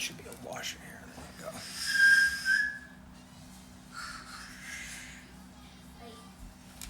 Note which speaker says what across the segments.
Speaker 1: Should be a washer here. There you go.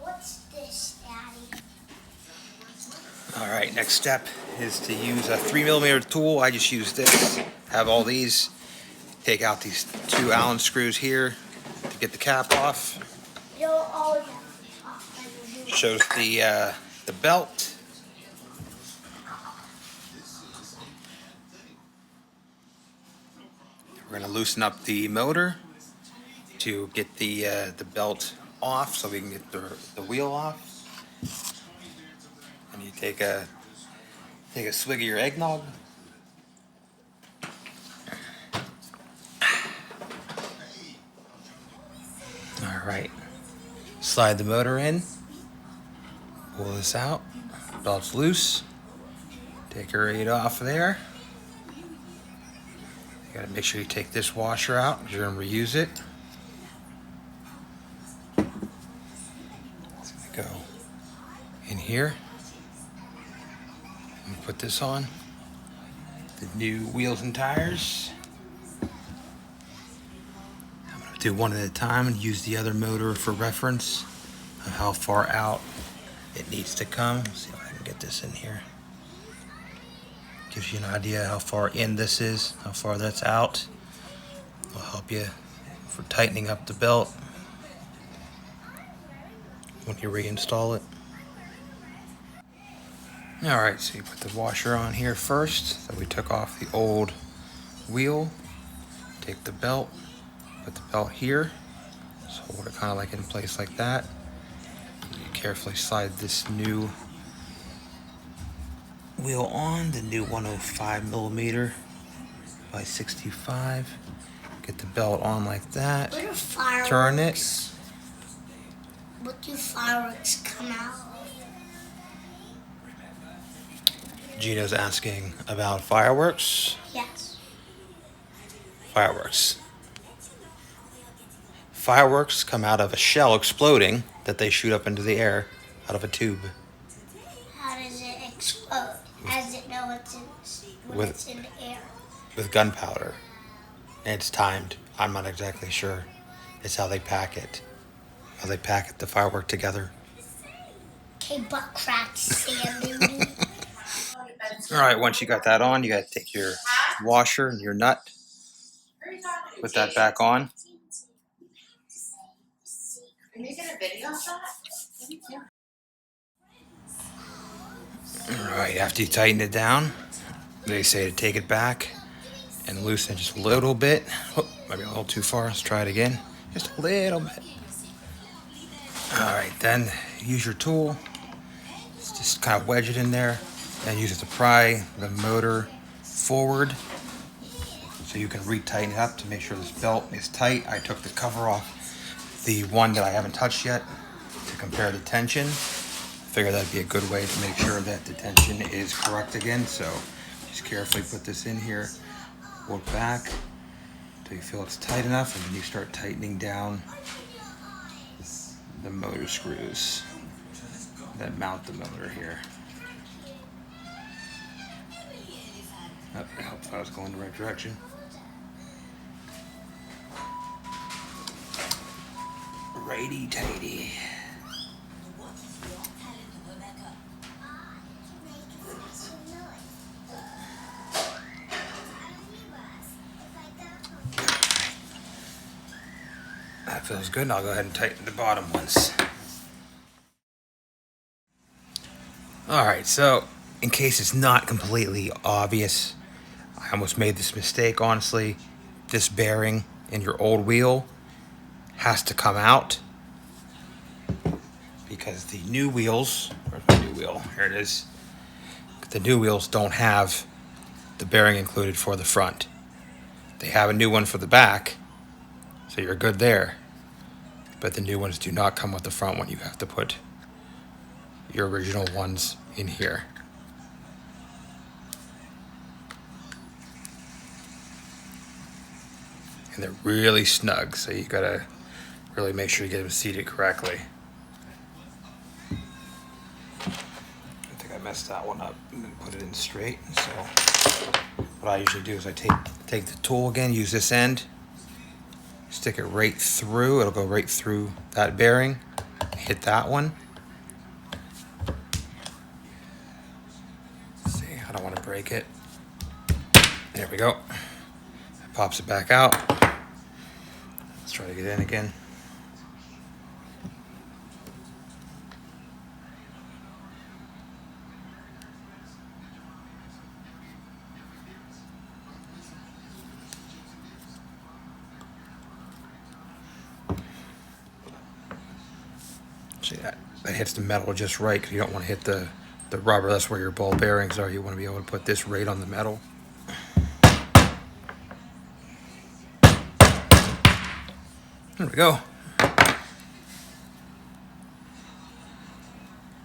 Speaker 2: What's this, Daddy?
Speaker 1: All right, next step is to use a 3mm tool. I just use this. Have all these. Take out these 2 Allen screws here to get the cap off.
Speaker 2: You don't always have to talk when you do it.
Speaker 1: Shows the belt. We're gonna loosen up the motor to get the belt off, so we can get the wheel off. And you take a swig of your eggnog. All right, slide the motor in. Pull this out. Belt's loose. Take her right off there. You gotta make sure you take this washer out because you're gonna reuse it. It's gonna go in here. And put this on. The new wheels and tires. I'm gonna do one at a time and use the other motor for reference of how far out it needs to come. Let's see if I can get this in here. Gives you an idea how far in this is, how far that's out. Will help you for tightening up the belt when you reinstall it. All right, so you put the washer on here first. So we took off the old wheel. Take the belt, put the belt here. So hold it kind of like in place like that. You carefully slide this new wheel on, the new 105mm by 65. Get the belt on like that.
Speaker 2: What are fireworks?
Speaker 1: Turn it.
Speaker 2: What do fireworks come out of?
Speaker 1: Gino's asking about fireworks.
Speaker 2: Yes.
Speaker 1: Fireworks. Fireworks come out of a shell exploding that they shoot up into the air out of a tube.
Speaker 2: How does it explode? How does it know when it's in the air?
Speaker 1: With gunpowder. And it's timed. I'm not exactly sure. It's how they pack it. How they pack the firework together.
Speaker 2: Okay, butt crack, Sandy.
Speaker 1: All right, once you got that on, you got to take your washer and your nut. Put that back on.
Speaker 3: Can you get a video of that?
Speaker 1: All right, after you tighten it down, they say to take it back and loosen it just a little bit. Oh, maybe a little too far. Let's try it again. Just a little bit. All right, then use your tool. Just kind of wedge it in there and use it to pry the motor forward so you can retighten it up to make sure this belt is tight. I took the cover off the one that I haven't touched yet to compare the tension. Figure that'd be a good way to make sure that the tension is correct again. So just carefully put this in here, pull it back until you feel it's tight enough, and then you start tightening down the motor screws that mount the motor here. Oh, I hope I was going the right direction. Righty tighty. That feels good, and I'll go ahead and tighten the bottom ones. Alright, so in case it's not completely obvious, I almost made this mistake, honestly. This bearing in your old wheel has to come out because the new wheels, where's my new wheel? Here it is. The new wheels don't have the bearing included for the front. They have a new one for the back, so you're good there. But the new ones do not come with the front one. You have to put your original ones in here. And they're really snug, so you gotta really make sure you get them seated correctly. I think I messed that one up and then put it in straight, so what I usually do is I take the tool again, use this end, stick it right through. It'll go right through that bearing. Hit that one. Let's see, I don't want to break it. There we go. It pops it back out. Let's try to get in again. See that hits the metal just right, because you don't want to hit the rubber. That's where your ball bearings are. You want to be able to put this right on the metal. There we go.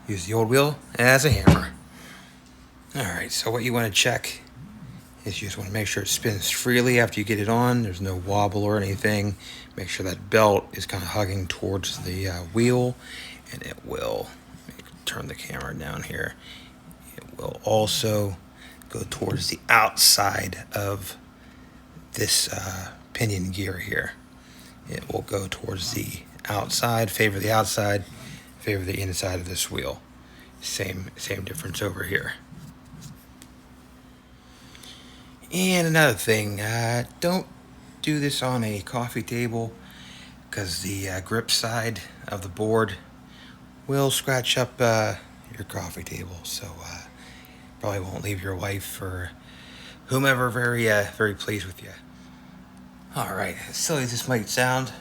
Speaker 1: Use the old wheel as a hammer. Alright, so what you want to check is you just want to make sure it spins freely after you get it on. There's no wobble or anything. Make sure that belt is kind of hugging towards the wheel, and it will, let me turn the camera down here, it will also go towards the outside of this pinion gear here. It will go towards the outside, favor the outside, favor the inside of this wheel. Same difference over here. And another thing, don't do this on a coffee table, because the grip side of the board will scratch up your coffee table. So probably won't leave your wife or whomever very pleased with you. All right, as silly as this might sound,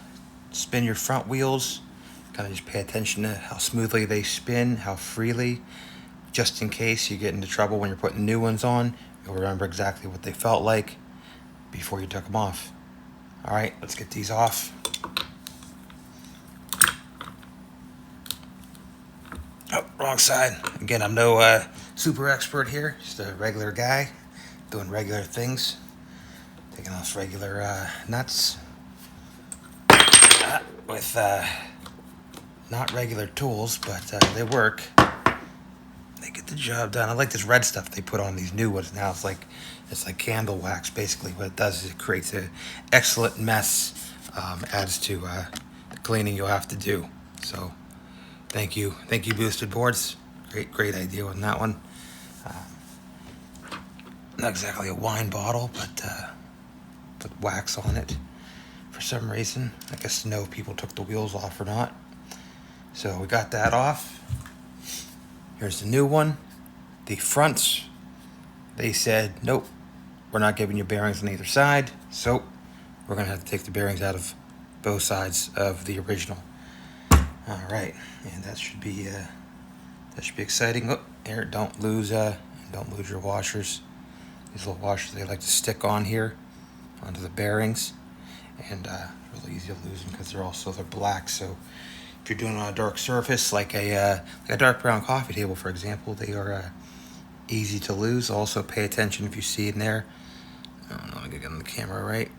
Speaker 1: spin your front wheels. Kind of just pay attention to how smoothly they spin, how freely, just in case you get into trouble when you're putting new ones on. You'll remember exactly what they felt like before you took them off. All right, let's get these off. Oh, wrong side. Again, I'm no super expert here, just a regular guy doing regular things. Taking off regular nuts with not regular tools, but they work. They get the job done. I like this red stuff they put on these new ones now. It's like candle wax. Basically, what it does is it creates an excellent mess. Adds to the cleaning you'll have to do. So, thank you, Boosted Boards. Great idea on that one. Not exactly a wine bottle, but put wax on it for some reason. I guess to know if people took the wheels off or not. So we got that off. Here's the new one. The fronts, they said, nope, we're not giving you bearings on either side, so we're gonna have to take the bearings out of both sides of the original. All right, and that should be exciting. Oh, here, don't lose your washers. These little washers, they like to stick on here onto the bearings, and really easy to lose them because they're black. So if you're doing it on a dark surface like a dark brown coffee table, for example, they are easy to lose. Also, pay attention if you see in there. I don't know, I'm gonna get on the camera right.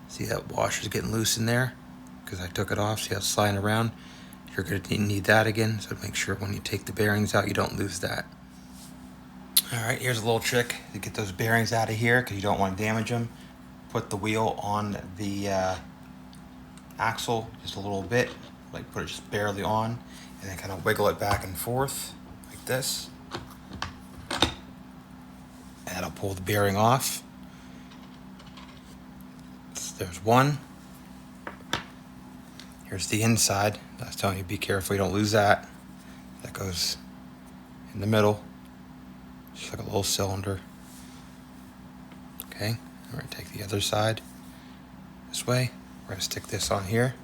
Speaker 1: See that washer's getting loose in there because I took it off. See how it's sliding around? You're gonna need that again, so make sure when you take the bearings out, you don't lose that. All right, here's a little trick to get those bearings out of here because you don't want to damage them. Put the wheel on the axle just a little bit, like put it just barely on, and then kind of wiggle it back and forth like this. And that'll pull the bearing off. So there's one. Here's the inside. I was telling you, be careful you don't lose that. That goes in the middle. Just like a little cylinder. Okay, we're gonna take the other side this way. We're gonna stick this on here.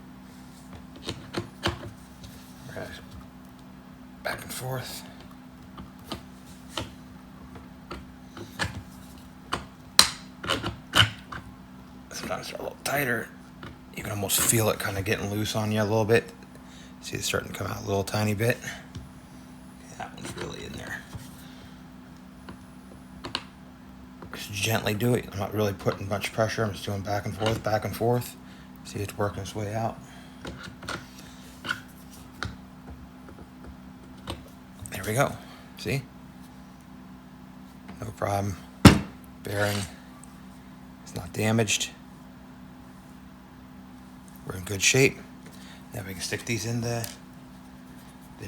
Speaker 1: We're gonna back and forth. Sometimes they're a little tighter. You can almost feel it kind of getting loose on you a little bit. See it's starting to come out a little tiny bit. That one's really in there. Just gently do it. I'm not really putting much pressure. I'm just doing back and forth, back and forth. See, it's working its way out. There we go. See? No problem. Bearing It's not damaged. We're in good shape. Now we can stick these in the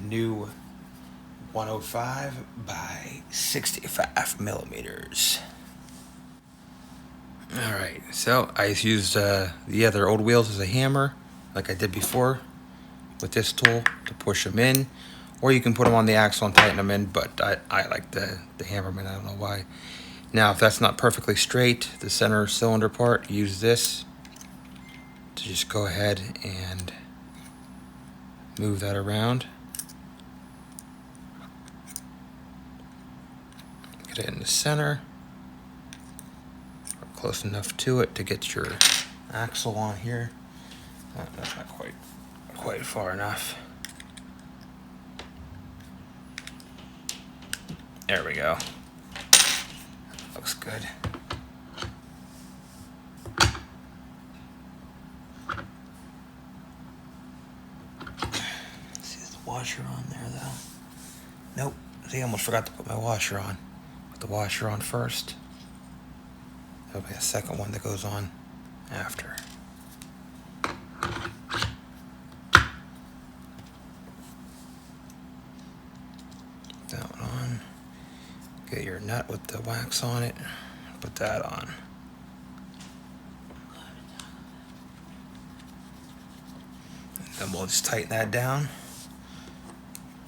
Speaker 1: new 105 by 65 millimeters. All right, so I just used the other old wheels as a hammer, like I did before with this tool to push them in, or you can put them on the axle and tighten them in, but I like the hammerman, I don't know why. Now, if that's not perfectly straight, the center cylinder part, use this to just go ahead and move that around. Get it in the center, or close enough to it to get your axle on here. That's not quite far enough. There we go. Looks good. See, there's the washer on there though. Nope. See, I almost forgot to put my washer on. Put the washer on first. There'll be a second one that goes on after. That one on. Get your nut with the wax on it. Put that on. And then we'll just tighten that down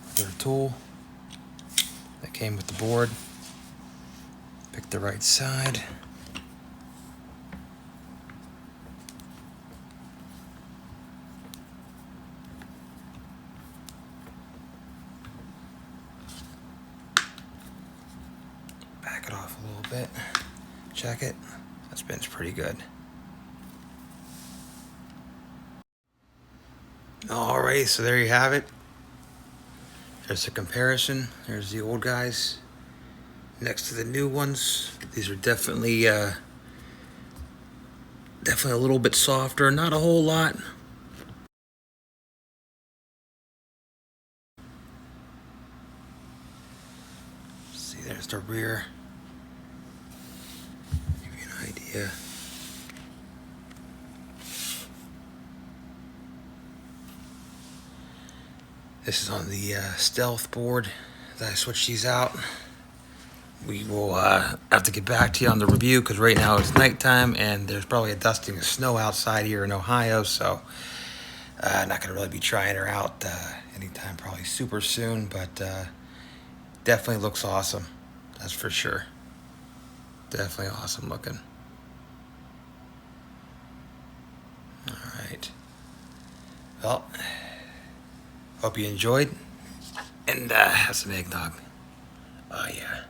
Speaker 1: with our tool that came with the board. Pick the right side. Back it off a little bit. Check it. That spins pretty good. Alright, so there you have it. There's a comparison. There's the old guys next to the new ones. These are definitely a little bit softer, not a whole lot. See, there's the rear. Give you an idea. This is on the Stealth board that I switched these out. We will have to get back to you on the review because right now it's nighttime and there's probably a dusting of snow outside here in Ohio, so I'm not going to really be trying her out anytime probably super soon, but definitely looks awesome. That's for sure. Definitely awesome looking. All right. Well, hope you enjoyed and have some eggnog. Oh yeah.